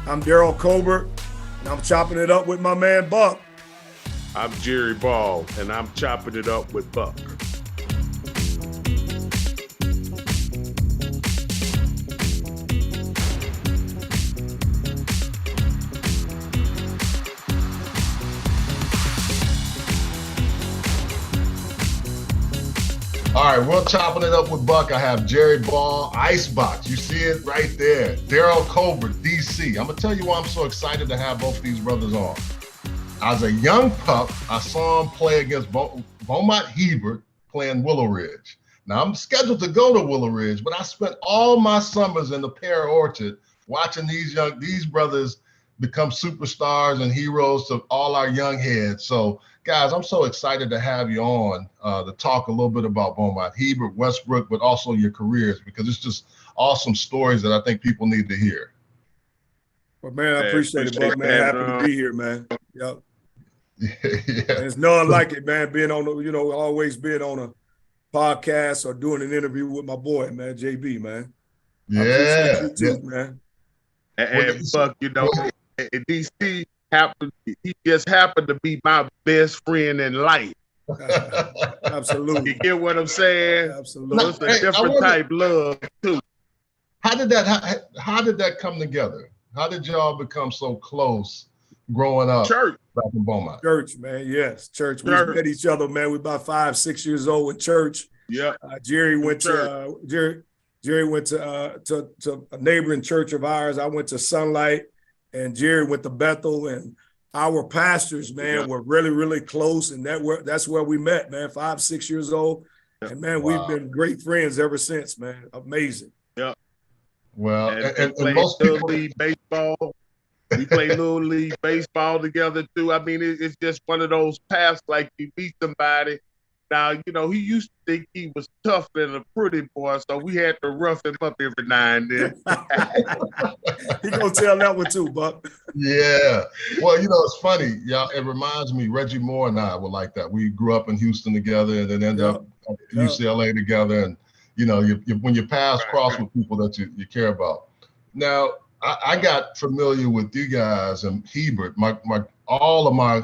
I'm Daryl Colbert, and I'm chopping it up with my man Buck. I'm Jerry Ball, and I'm chopping it up with Buck. All right, we're chopping it up with Buck. I have Jerry Ball, Icebox. You see it right there. Daryl Colbert, DC. I'm going to tell you why I'm so excited to have both of these brothers on. As a young pup, I saw him play against Beaumont Hebert playing Willow Ridge. Now, I'm scheduled to go to Willow Ridge, but I spent all my summers in the Pear Orchard watching these brothers become superstars and heroes to all our young heads. So, guys, I'm so excited to have you on to talk a little bit about Beaumont Hebert, Westbrook, but also your careers, because it's just awesome stories that I think people need to hear. Well, man, I appreciate it, Buck, man. Happy to be here, man. Yep. Yeah. There's none like it, man, being on, always being on a podcast or doing an interview with my boy, man, JB, man. Yeah. I appreciate you too, man. And Buck, DC he just happened to be my best friend in life. Absolutely. You get what I'm saying? Absolutely. So it's a different type love too. How did that come together? How did y'all become so close growing up? Church. Back in Beaumont. Church, man. Yes, church. We met each other, man. We about 5, 6 years old in church. Yeah. Jerry went to Jerry went to a neighboring church of ours. I went to Sunlight, and Jerry went to Bethel. And our pastors, man, were really, really close. And that's where we met, man. 5, 6 years old. And man, we've been great friends ever since, man. Amazing. Yeah. Well, and most people league baseball. We play Little League baseball together too. I mean, it's just one of those paths like you meet somebody. Now, he used to think he was tough and a pretty boy, so we had to rough him up every now and then. He gonna tell that one too, Buck. Yeah. Well, it's funny. Y'all, it reminds me, Reggie Moore and I were like that. We grew up in Houston together and then ended up at UCLA together. And, when your paths cross with people that you care about. Now, I got familiar with you guys and Hebert. All of my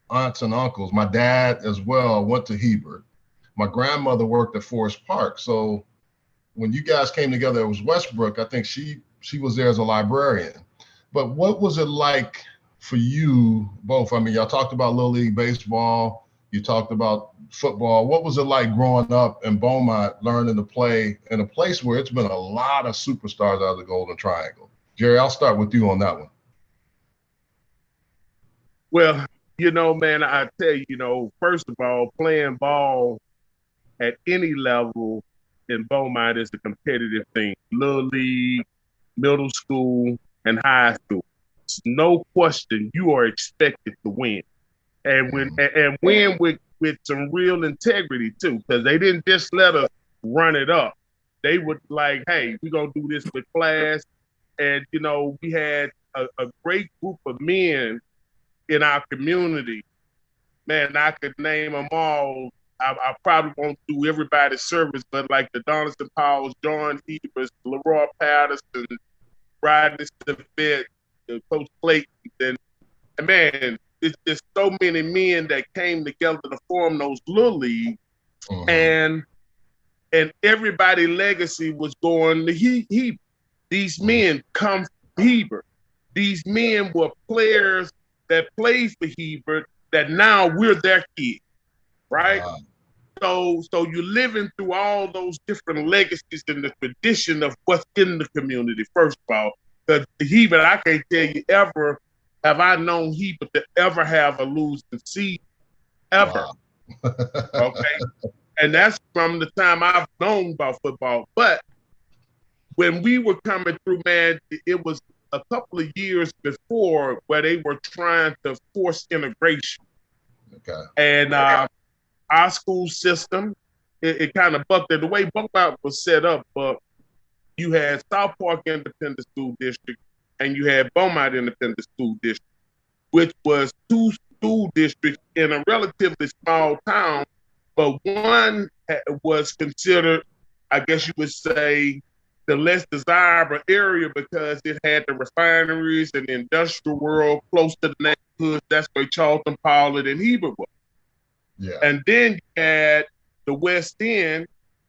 aunts and uncles, my dad as well, went to Hebert. My grandmother worked at Forest Park. So when you guys came together, it was Westbrook. I think she was there as a librarian. But what was it like for you both? I mean, y'all talked about Little League baseball. You talked about football. What was it like growing up in Beaumont, learning to play in a place where it's been a lot of superstars out of the Golden Triangle? Jerry, I'll start with you on that one. Well, man, I tell you, first of all, playing ball at any level in Beaumont is a competitive thing. Little League, middle school, and high school. It's no question you are expected to win. And win with some real integrity too, because they didn't just let us run it up. They would like, hey, we're gonna do this with class. And, we had a great group of men in our community. Man, I could name them all. I probably won't do everybody's service, but like the Donaldson Powells, John Hebers, Leroy Patterson, Rodney Steffett, Coach Clayton. And man, it's just so many men that came together to form those little leagues. And everybody's legacy was going to Hebert. These men come from Hebert. These men were players that played for Hebert that now we're their kids, right? Wow. So you're living through all those different legacies and the tradition of what's in the community, first of all. Because Hebert, I can't tell you ever have I known Hebert to ever have a losing season, ever. Wow. Okay? And that's from the time I've known about football. But when we were coming through, man, it was a couple of years before where they were trying to force integration. Okay. And our school system, it kind of bucked it. The way Beaumont was set up, but you had South Park Independent School District and you had Beaumont Independent School District, which was two school districts in a relatively small town, but one was considered, I guess you would say, the less desirable area because it had the refineries and the industrial world close to the neighborhoods. That's where Charlton, Pollard, and Heber was. Yeah. And then you had the West End,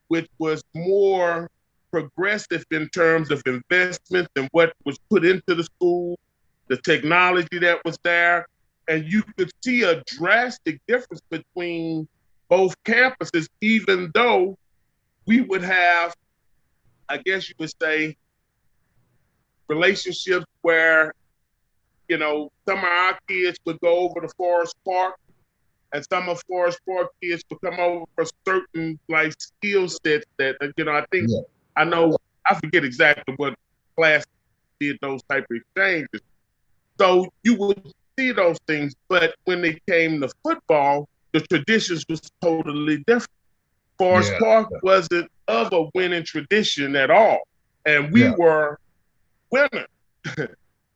which was more progressive in terms of investments and what was put into the school, the technology that was there. And you could see a drastic difference between both campuses, even though we would have, I guess you would say, relationships where, you know, some of our kids would go over to Forest Park and some of Forest Park kids would come over for certain like skill sets that, you know, I think, I know, I forget exactly what class did those type of exchanges. So you would see those things, but when it came to football, the traditions was totally different. Forest Park wasn't of a winning tradition at all. And we were winners,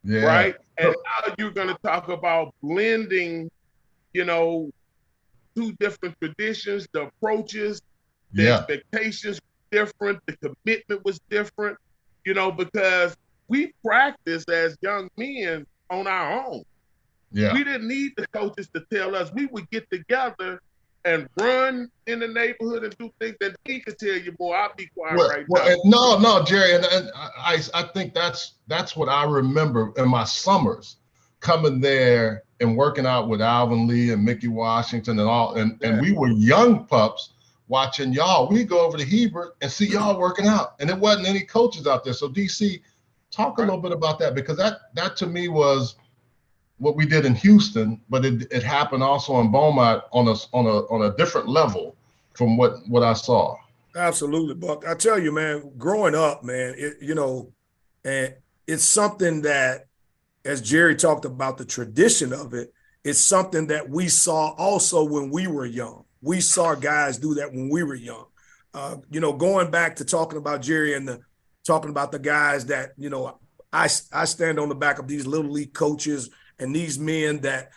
right? And now you're going to talk about blending, you know, two different traditions, the approaches, the expectations were different, the commitment was different, you know, because we practiced as young men on our own. Yeah. We didn't need the coaches to tell us. We would get together and run in the neighborhood and do things that he could tell you, boy, I'll be quiet now. No, Jerry, and I think that's what I remember in my summers, coming there and working out with Alvin Lee and Mickey Washington and all, and we were young pups watching y'all. We go over to Hebert and see y'all working out, and there wasn't any coaches out there. So DC, talk a little bit about that, because that to me was what we did in Houston, but it happened also in Beaumont on a different level from what I saw. Absolutely, Buck. I tell you, man, growing up, man, you know, and it's something that, as Jerry talked about the tradition of it, it's something that we saw also when we were young. We saw guys do that when we were young. You know, going back to talking about Jerry and talking about the guys that, you know, I stand on the back of these little league coaches and these men that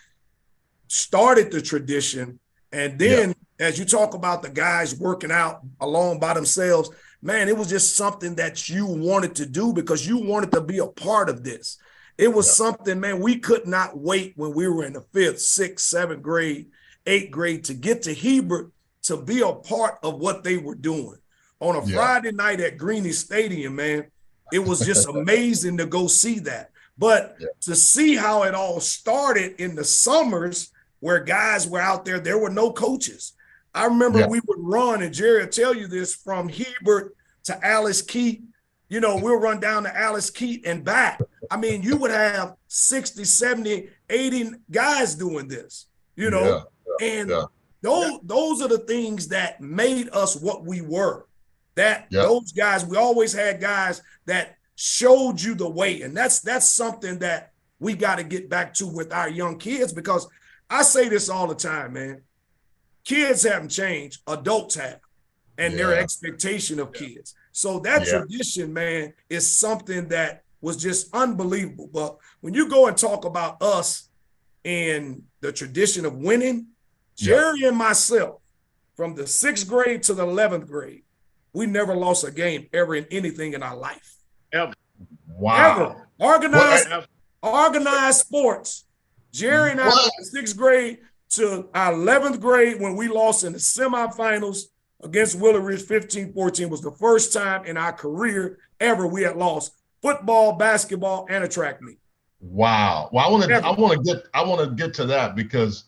started the tradition. And then as you talk about the guys working out alone by themselves, man, it was just something that you wanted to do because you wanted to be a part of this. It was something, man, we could not wait when we were in the 5th, 6th, 7th grade, 8th grade to get to Hebert to be a part of what they were doing. On a Friday night at Greeny Stadium, man, it was just amazing to go see that. But to see how it all started in the summers where guys were out there were no coaches. I remember we would run, and Jerry will tell you this, from Hebert to Alice Keat. You know, we'll run down to Alice Keat and back. I mean, you would have 60, 70, 80 guys doing this, you know, those are the things that made us what we were. Those guys, we always had guys that showed you the way. And that's something that we got to get back to with our young kids, because I say this all the time, man. Kids haven't changed, adults have, and their expectation of kids. So that tradition, man, is something that was just unbelievable. But when you go and talk about us and the tradition of winning, Jerry and myself, from the 6th grade to the 11th grade, we never lost a game ever in anything in our life. Ever. Wow. Ever. Organized sports. Jerry and I from the 6th grade to our 11th grade, when we lost in the semifinals against Willow Ridge 15-14, was the first time in our career ever we had lost football, basketball, and a track meet. Wow. Well, I want to get to that, because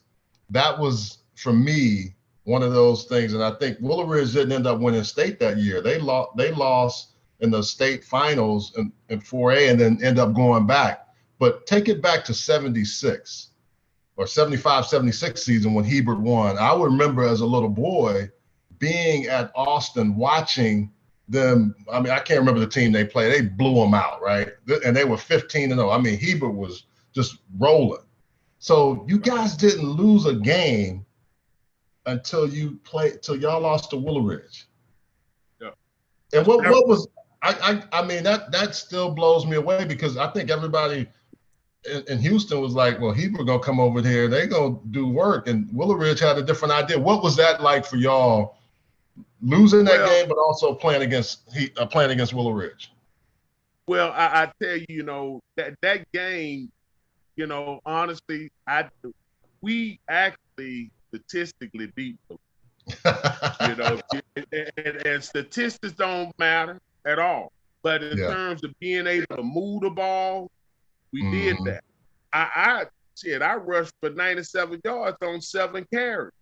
that was, for me, one of those things. And I think Willow Ridge didn't end up winning state that year. They lost in the state finals in 4A and then end up going back. But take it back to 76 or 75, 76 season when Hebert won. I would remember as a little boy being at Austin watching them. I mean, I can't remember the team they played. They blew them out, right? And they were 15-0. I mean, Hebert was just rolling. So you guys didn't lose a game until y'all lost to Willow Ridge. Yeah. And what was, I mean, that still blows me away, because I think everybody in Houston was like, well, Hebert gonna come over here, they gonna do work, and Willow Ridge had a different idea. What was that like for y'all, Losing that game, but also playing against Willow Ridge. Well, I tell you, that game, honestly, we actually statistically beat them. And statistics don't matter at all. But in terms of being able to move the ball, we did that. I rushed for 97 yards on 7 carries.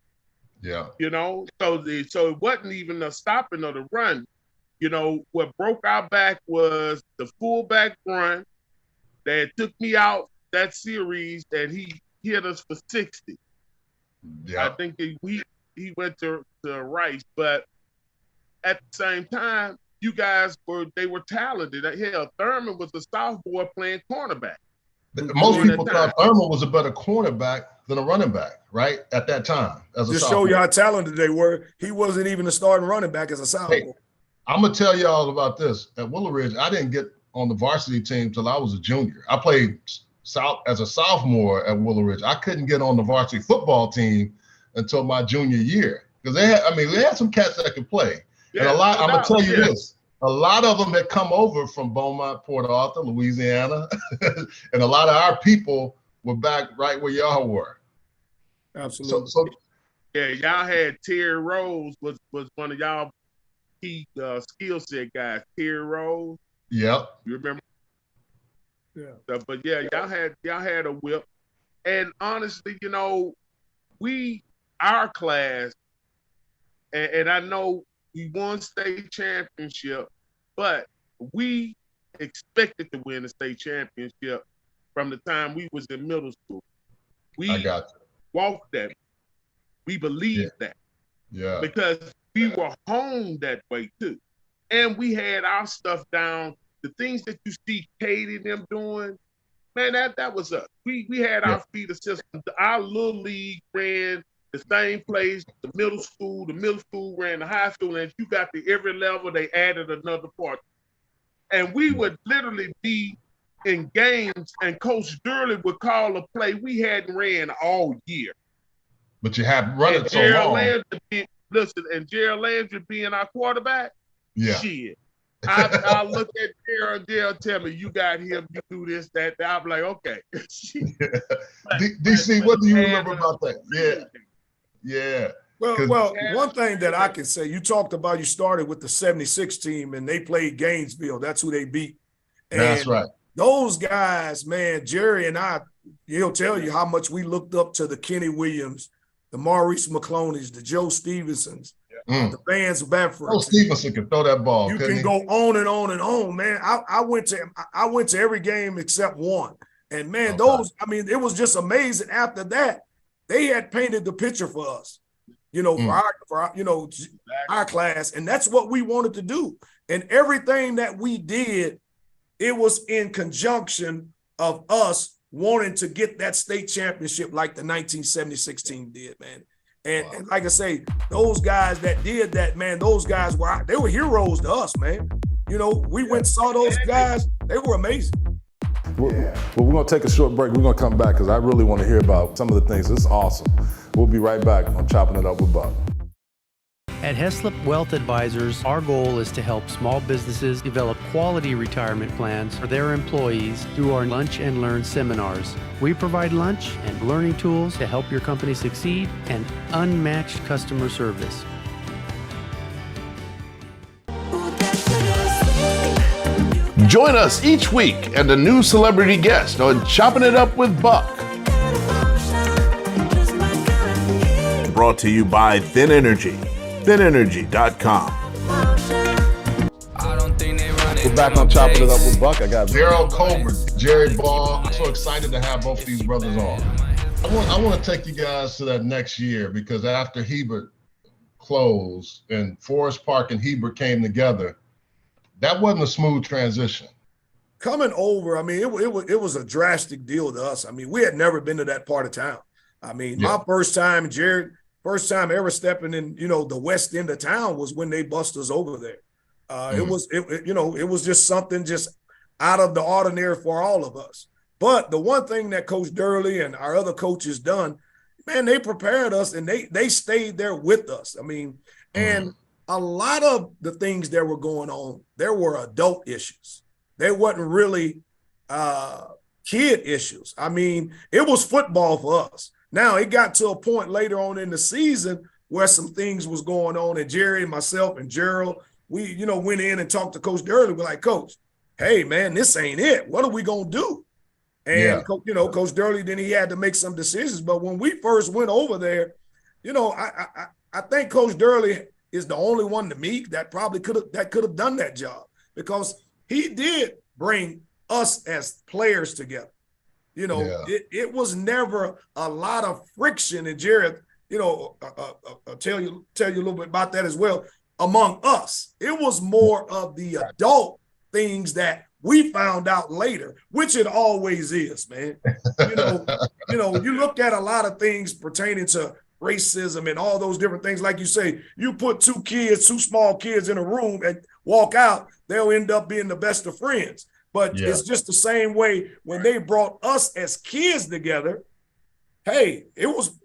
Yeah. So it wasn't even a stopping of the run. What broke our back was the fullback run that took me out that series, and he hit us for 60. Yeah. I think he went to Rice, but at the same time, you guys were talented. Hell, Thurman was a sophomore playing cornerback. Most people thought Thurman was a better cornerback than a running back, right? At that time, just show you how talented they were. He wasn't even a starting running back as a sophomore. Hey, I'm gonna tell y'all about this. At Willow Ridge, I didn't get on the varsity team till I was a junior. I played as a sophomore at Willow Ridge. I couldn't get on the varsity football team until my junior year because they had some cats that could play. Yeah, and I'm gonna tell you this. A lot of them had come over from Beaumont, Port Arthur, Louisiana, and a lot of our people were back right where y'all were. Absolutely. Yeah, y'all had Terry Rose was one of y'all key skill set guys. Terry Rose. Yep. You remember? Yeah. But yeah, y'all had a whip, and honestly, our class, and I know. We won state championship, but we expected to win the state championship from the time we was in middle school. We walked that. We believed that. Yeah. Because we were honed that way too. And we had our stuff down. The things that you see Katie and them doing, man, that was us. We had our feeder system. Our little league ran the same place, the middle school ran the high school, and you got to every level, they added another part. And we would literally be in games, and Coach Durley would call a play we hadn't ran all year. But you have run it so long. And Gerald Landry being our quarterback, shit. I look at Gerald, and Gerald tell me, you got him, you do this, that. I'm like, okay. DC, what do you remember about that? Yeah. Yeah. Well, one thing that I can say, you started with the 76 team and they played Gainesville. That's who they beat. And that's right. Those guys, man, Jerry and he'll tell you how much we looked up to the Kenny Williams, the Maurice McCloneys, the Joe Stevensons, the Vance Bedford. Joe Stevenson can throw that ball. You can go on and on and on, man. I went to every game except one. And man, it was just amazing. After that, they had painted the picture for us, for our class, and that's what we wanted to do. And everything that we did, it was in conjunction of us wanting to get that state championship like the 1976 team did, man. And like I say, those guys that did that, man, those guys they were heroes to us, man. We went and saw those guys; they were amazing. Well, we're going to take a short break. We're going to come back because I really want to hear about some of the things. This is awesome. We'll be right back on Chopping It Up with Buck. At Heslop Wealth Advisors, our goal is to help small businesses develop quality retirement plans for their employees through our Lunch and Learn seminars. We provide lunch and learning tools to help your company succeed and unmatched customer service. Join us each week and a new celebrity guest on Chopping It Up with Buck. Brought to you by Thin Energy, thinenergy.com. We're back on Chopping It Up with Buck. I got Daryl Colbert, Jerry Ball. I'm so excited to have both these brothers on. I want to take you guys to that next year because after Hebert closed and Forest Park and Hebert came together, that wasn't a smooth transition. Coming over, it was a drastic deal to us. We had never been to that part of town. My first time ever stepping in, the west end of town was when they bust us over there. It was just something just out of the ordinary for all of us. But the one thing that Coach Durley and our other coaches done, man, they prepared us and they stayed there with us. And a lot of the things that were going on, there were adult issues. They wasn't really kid issues. I mean, it was football for us. Now, it got to a point later on in the season where some things was going on, and Jerry and myself and Gerald, we, went in and talked to Coach Durley. We're like, Coach, hey, man, this ain't it. What are we going to do? And, Coach Durley, then he had to make some decisions. But when we first went over there, I think Coach Durley is the only one to me that probably could have done that job, because he did bring us as players together. It was never a lot of friction, and Jared, I'll tell you a little bit about that as well, among us. It was more of the adult things that we found out later, which it always is, man. You look at a lot of things pertaining to racism and all those different things. Like you say, you put two small kids in a room and walk out, they'll end up being the best of friends. But it's just the same way when they brought us as kids together. Hey,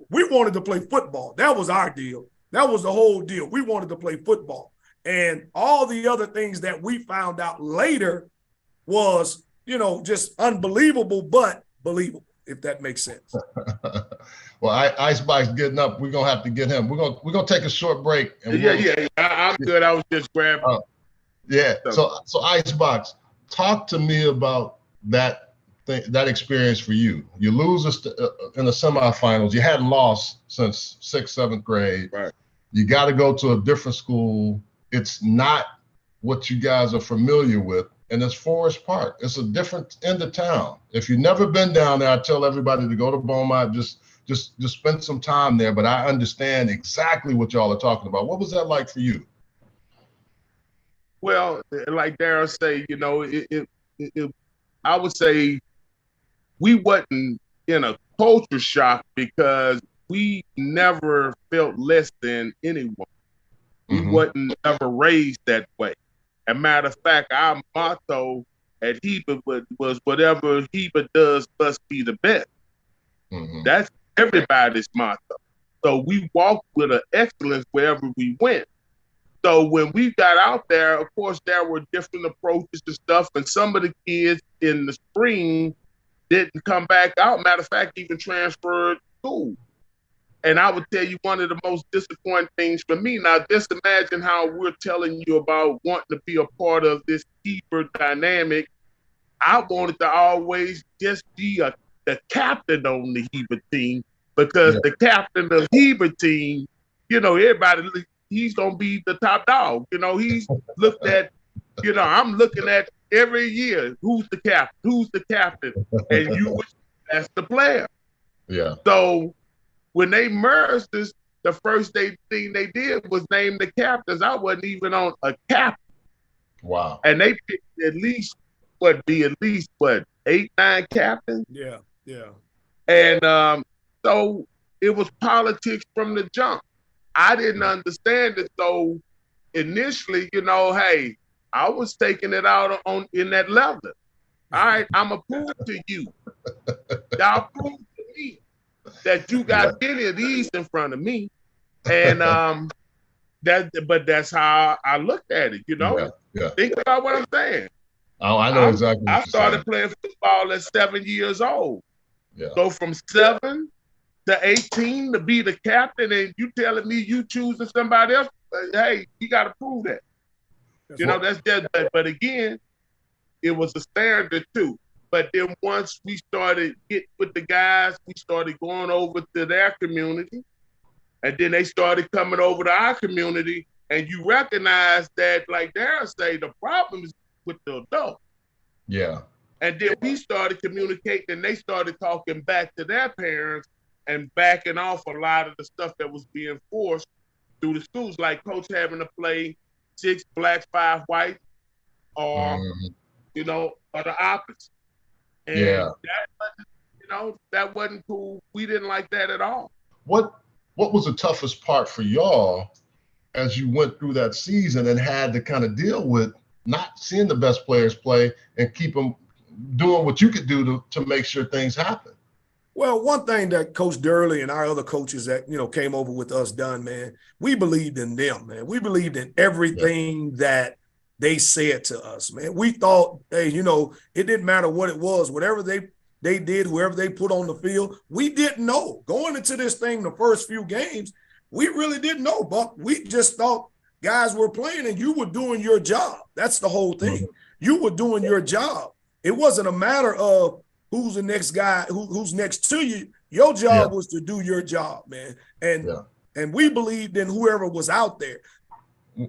we wanted to play football. That was our deal. That was the whole deal. We wanted to play football. And all the other things that we found out later was, just unbelievable, but believable, if that makes sense. Well, Icebox getting up. We're gonna have to get him. We're gonna take a short break. And I'm good. I was just grabbing. So Icebox, talk to me about that experience for you. You lose in the semifinals. You hadn't lost since 6th, 7th grade. Right. You got to go to a different school. It's not what you guys are familiar with, and it's Forest Park. It's a different end of town. If you've never been down there, I tell everybody to go to Beaumont. Just spend some time there. But I understand exactly what y'all are talking about. What was that like for you? Well, like Darryl say, I would say we wasn't in a culture shock because we never felt less than anyone. We wasn't ever raised that way. As a matter of fact, our motto at Heba was whatever Heba does must be the best. That's everybody's motto. So we walked with an excellence wherever we went. So when we got out there, of course, there were different approaches to stuff, and some of the kids in the spring didn't come back out. Matter of fact, even transferred school. And I would tell you one of the most disappointing things for me. Now, just imagine how we're telling you about wanting to be a part of this keeper dynamic. I wanted to always just be the captain on the Heber team, because the captain of Heber team, everybody, he's going to be the top dog. He's looked at, I'm looking at every year, who's the captain? And that's the player. Yeah. So when they merged us, the first thing they did was name the captains. I wasn't even on a captain. Wow. And they picked at least 8, 9 captains. Yeah. And so it was politics from the jump. I didn't understand it. So initially, hey, I was taking it out in that level. All right, I'm going to prove to you. Y'all prove to me that you got any of these in front of me. And but that's how I looked at it, Yeah. Think about what I'm saying. Oh, I know exactly what I started playing football at 7 years old. Yeah. So from 7 to 18 to be the captain, and you telling me you choosing somebody else, hey, you got to prove that. That's just, but again, it was a standard too. But then once we started getting with the guys, we started going over to their community, and then they started coming over to our community, and you recognize that, like Darryl say, the problem is with the adult. Yeah. And then we started communicating, and they started talking back to their parents and backing off a lot of the stuff that was being forced through the schools, like coach having to play 6 blacks, 5 whites, or or the opposite. And that wasn't cool. We didn't like that at all. What was the toughest part for y'all as you went through that season and had to kind of deal with not seeing the best players play and keep them doing what you could do to make sure things happen? Well, one thing that Coach Durley and our other coaches that, came over with us done, man, we believed in them, man. We believed in everything that they said to us, man. We thought, hey, it didn't matter what it was, whatever they did, whoever they put on the field, we didn't know. Going into this thing, the first few games, we really didn't know, Buck. We just thought guys were playing and you were doing your job. That's the whole thing. You were doing your job. It wasn't a matter of who's the next guy, who's next to you. Your job was to do your job, man. And we believed in whoever was out there.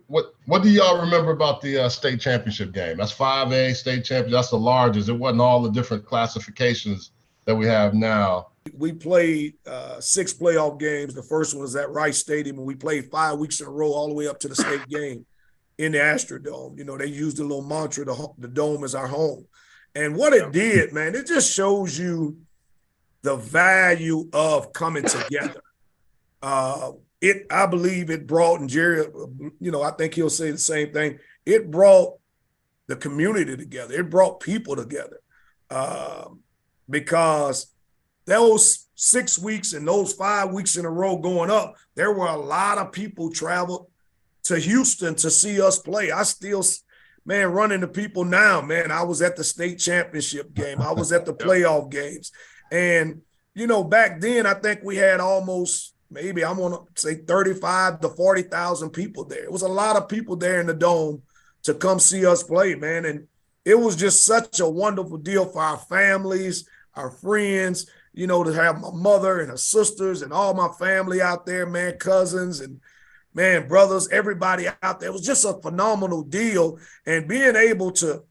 What do y'all remember about the state championship game? That's 5A state championship. That's the largest. It wasn't all the different classifications that we have now. We played 6 playoff games. The first one was at Rice Stadium, and we played 5 weeks in a row all the way up to the state game in the Astrodome. They used a little mantra, the dome is our home. And what it did, man, it just shows you the value of coming together. I believe it brought, and Jerry, I think he'll say the same thing. It brought the community together. It brought people together because those 6 weeks and those 5 weeks in a row going up, there were a lot of people traveled to Houston to see us play. I still, man, run into people now, man. I was at the state championship game. I was at the playoff games. And, back then, I think we had almost, maybe I'm going to say 35 to 40,000 people there. It was a lot of people there in the dome to come see us play, man. And it was just such a wonderful deal for our families, our friends, to have my mother and her sisters and all my family out there, man, cousins and, man, brothers, everybody out there. It was just a phenomenal deal. And being able to,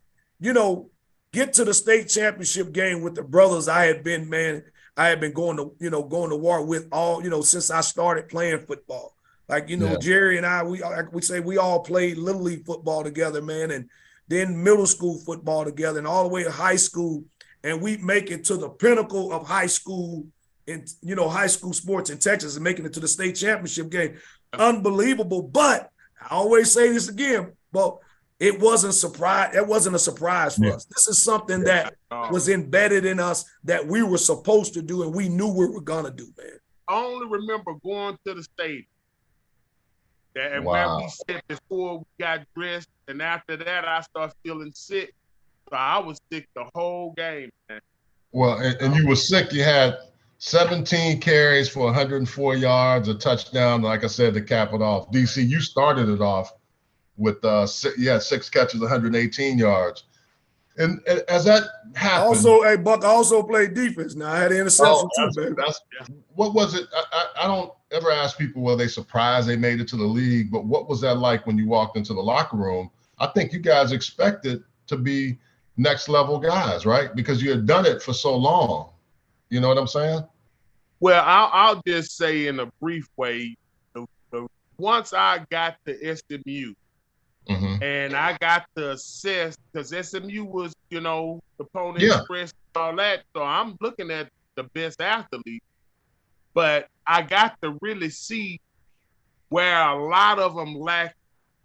get to the state championship game with the brothers I had been going to war with all, since I started playing football. Like, Jerry and I, we say we all played Little League football together, man, and then middle school football together and all the way to high school. And we make it to the pinnacle of high school and, high school sports in Texas and making it to the state championship game. Unbelievable. But I always say this again, but it wasn't a surprise for us. This is something that was embedded in us that we were supposed to do and we knew we were going to do, man. I only remember going to the stadium and where we sat before we got dressed. And after that, I started feeling sick. So I was sick the whole game, man. Well, and you were sick. You had 17 carries for 104 yards, a touchdown, like I said, to cap it off. DC, you started it off with 6 catches, 118 yards. And as that happened, also, hey Buck, I also played defense. Now I had an interception too, baby. What was it? I don't ever ask people were they surprised they made it to the league, but what was that like when you walked into the locker room? I think you guys expected to be next level guys, right? Because you had done it for so long. You know what I'm saying? Well, I'll just say in a brief way, once I got to SMU, and I got to assess, because SMU was, the Pony Express and all that. So I'm looking at the best athletes. But I got to really see where a lot of them lacked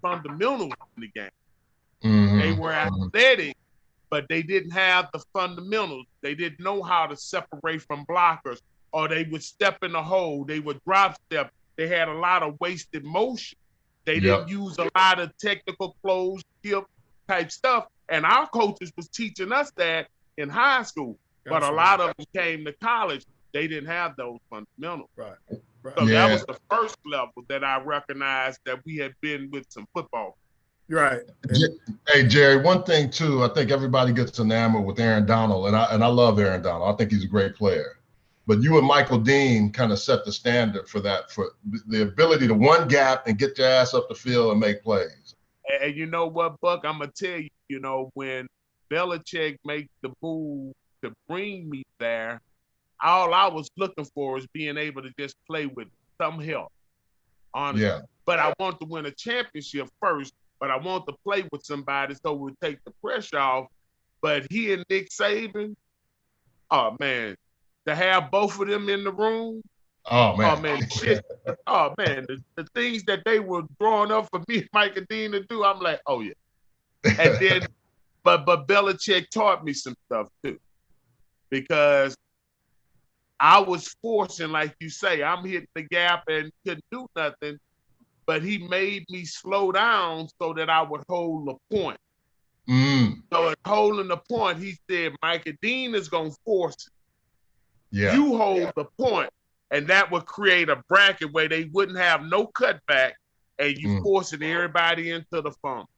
fundamentals in the game. They were athletic, but they didn't have the fundamentals. They didn't know how to separate from blockers, or they would step in the hole. They would drop step. They had a lot of wasted motion. They didn't use a lot of technical closed skip type stuff. And our coaches was teaching us that in high school. But a lot of them came to college. They didn't have those fundamentals. Right. So that was the first level that I recognized that we had been with some football. Right. Hey, Jerry, one thing, too, I think everybody gets enamored with Aaron Donald, and I love Aaron Donald. I think he's a great player. But you and Michael Dean kind of set the standard for that, for the ability to one gap and get your ass up the field and make plays. And you know what, Buck? I'm going to tell you, when Belichick made the move to bring me there, all I was looking for is being able to just play with some help. Honestly. Yeah. But I want to win a championship first, but I want to play with somebody so we'll take the pressure off. But he and Nick Saban, oh, man. To have both of them in the room, shit. Oh man, the things that they were drawing up for me and Mike and Dean to do, I'm like, oh yeah. And then, but Belichick taught me some stuff too, because I was forcing, like you say, I'm hitting the gap and couldn't do nothing. But he made me slow down so that I would hold the point. So in holding the point, he said, Micah Dean is going to force it. Yeah. You hold the point, and that would create a bracket where they wouldn't have no cutback, and you forcing everybody into the fumble.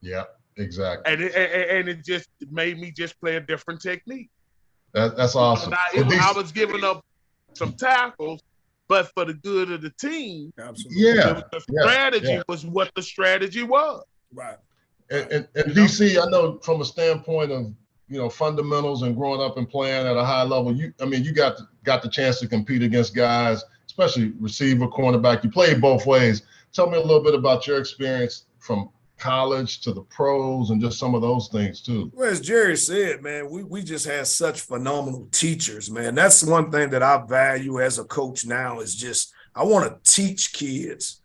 Yeah, exactly. And it just made me just play a different technique. That's awesome. I was giving up some tackles, but for the good of the team. Absolutely. Yeah. The strategy was what the strategy was. Right. And DC, I know from a standpoint of, you know, fundamentals and growing up and playing at a high level, you got the chance to compete against guys, especially receiver, cornerback. You played both ways. Tell me a little bit about your experience from college to the pros and just some of those things too. Well, as Jerry said, man, we just had such phenomenal teachers, man. That's one thing that I value as a coach now is just I want to teach kids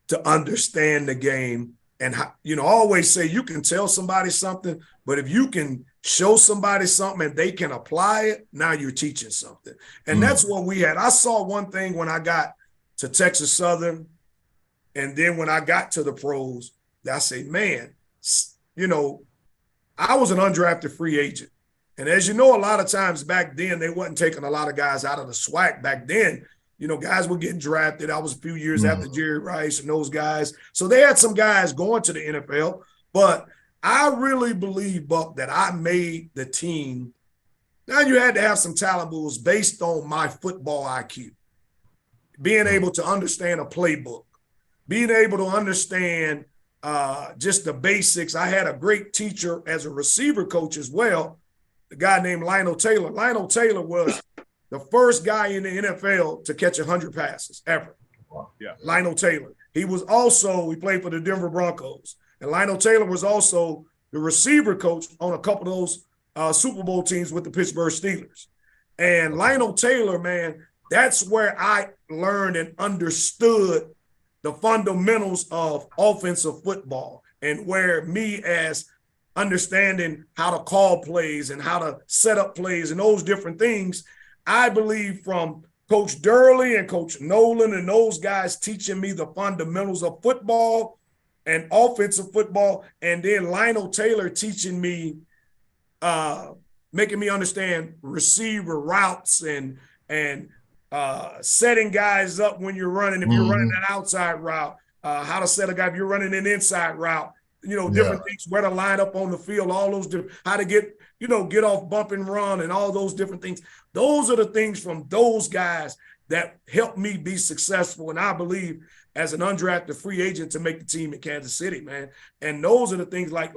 to understand the game. And, you know, I always say you can tell somebody something, but if you can show somebody something and they can apply it, now you're teaching something. And that's what we had. I saw one thing when I got to Texas Southern, and then when I got to the pros, I say, man, you know, I was an undrafted free agent. And as you know, a lot of times back then, they wasn't taking a lot of guys out of the SWAC. Back then, you know, guys were getting drafted. I was a few years after Jerry Rice and those guys. So they had some guys going to the NFL. But I really believe, Buck, that I made the team. Now you had to have some talent, but it was based on my football IQ. Being able to understand a playbook. Being able to understand just the basics. I had a great teacher as a receiver coach as well, a guy named Lionel Taylor. Lionel Taylor was the first guy in the NFL to catch 100 passes ever. Yeah. Lionel Taylor. He played for the Denver Broncos. And Lionel Taylor was also the receiver coach on a couple of those Super Bowl teams with the Pittsburgh Steelers. And Lionel Taylor, man, that's where I learned and understood the fundamentals of offensive football, and where me as understanding how to call plays and how to set up plays and those different things, I believe from Coach Durley and Coach Nolan and those guys teaching me the fundamentals of football and offensive football, and then Lionel Taylor teaching me, making me understand receiver routes and setting guys up when you're running. If you're running an outside route, how to set a guy if you're running an inside route, you know, different things, where to line up on the field, all those different, how to get off bump and run and all those different things. Those are the things from those guys that helped me be successful. And I believe as an undrafted free agent to make the team in Kansas City, man. And those are the things like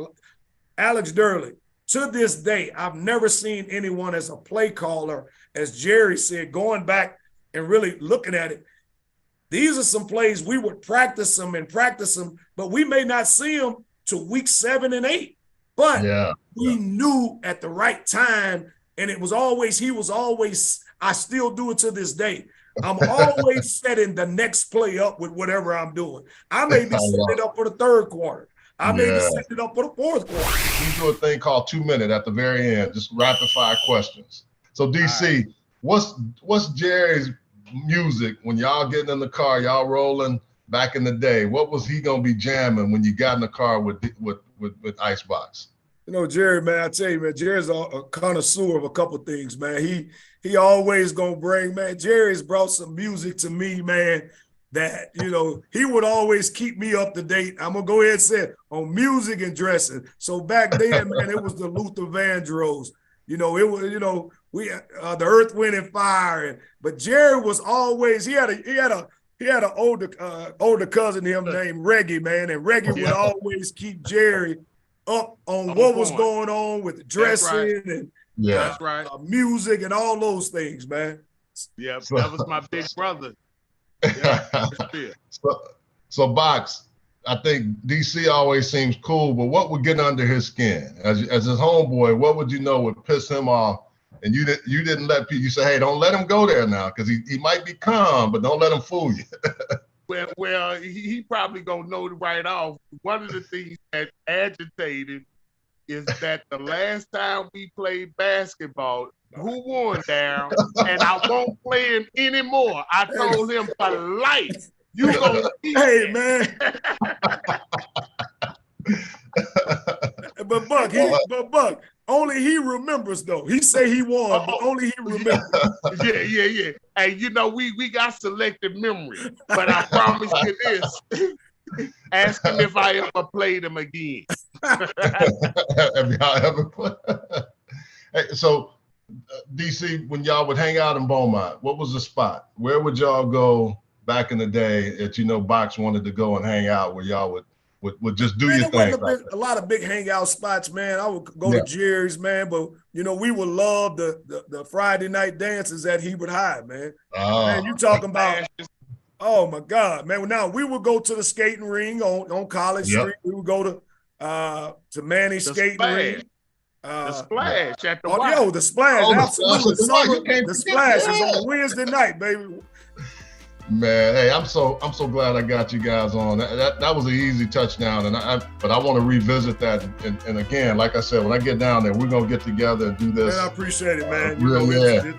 Alex Durley. To this day, I've never seen anyone as a play caller, as Jerry said, going back and really looking at it. These are some plays we would practice them, but we may not see them till week 7 and 8. But we knew at the right time, and he was always, I still do it to this day. I'm always setting the next play up with whatever I'm doing. I may be setting it up for the third quarter. I may be setting it up for the fourth quarter. We do a thing called 2 minute at the very end, just rapid fire questions. So DC, what's Jerry's music when y'all getting in the car, y'all rolling back in the day? What was he gonna be jamming when you got in the car with Icebox? You know, Jerry, man, I tell you, man, Jerry's a connoisseur of a couple of things, man. He always gonna bring, man. Jerry's brought some music to me, man, that, you know, he would always keep me up to date. I'm gonna go ahead and say it, on music and dressing. So back then, man, it was the Luther Vandross. You know, it was, you know, we the Earth, Wind and Fire. But Jerry was always, he had an older cousin him named Reggie, man, and Reggie would always keep Jerry up on what was going on with the dressing and music and all those things, man. Yeah, that was my big brother. So Box, I think DC always seems cool, but what would get under his skin? As his homeboy, what would you know would piss him off? And you didn't let people, you say, hey, don't let him go there now, because he might be calm, but don't let him fool you. Well, he probably gonna know right off. One of the things that agitated is that the last time we played basketball, who won, Darryl? And I won't play him anymore. I told him for life, you gonna keep Hey, man. But Buck, only he remembers though. He say he won, but only he remembers. Yeah. And you know, we got selective memory. But I promise you this. Ask him if I ever played him again. Have y'all ever played? Hey, so DC, when y'all would hang out in Beaumont, what was the spot? Where would y'all go back in the day that Box wanted to go and hang out, where y'all would just do your thing? A lot of big hangout spots, man. I would go to Jerry's, man, but we would love the Friday night dances at Hebert High, man. Man, you talking about? Oh my God, man! Now we would go to the skating ring on College Street. We would go to Manny's skating ring. The Splash at the the Splash, absolutely. The Splash is on Wednesday night, baby. Man, hey, I'm so glad I got you guys on. That was an easy touchdown, but I want to revisit that. And again, like I said, when I get down there, we're gonna get together and do this. Man, I appreciate it, man. Really,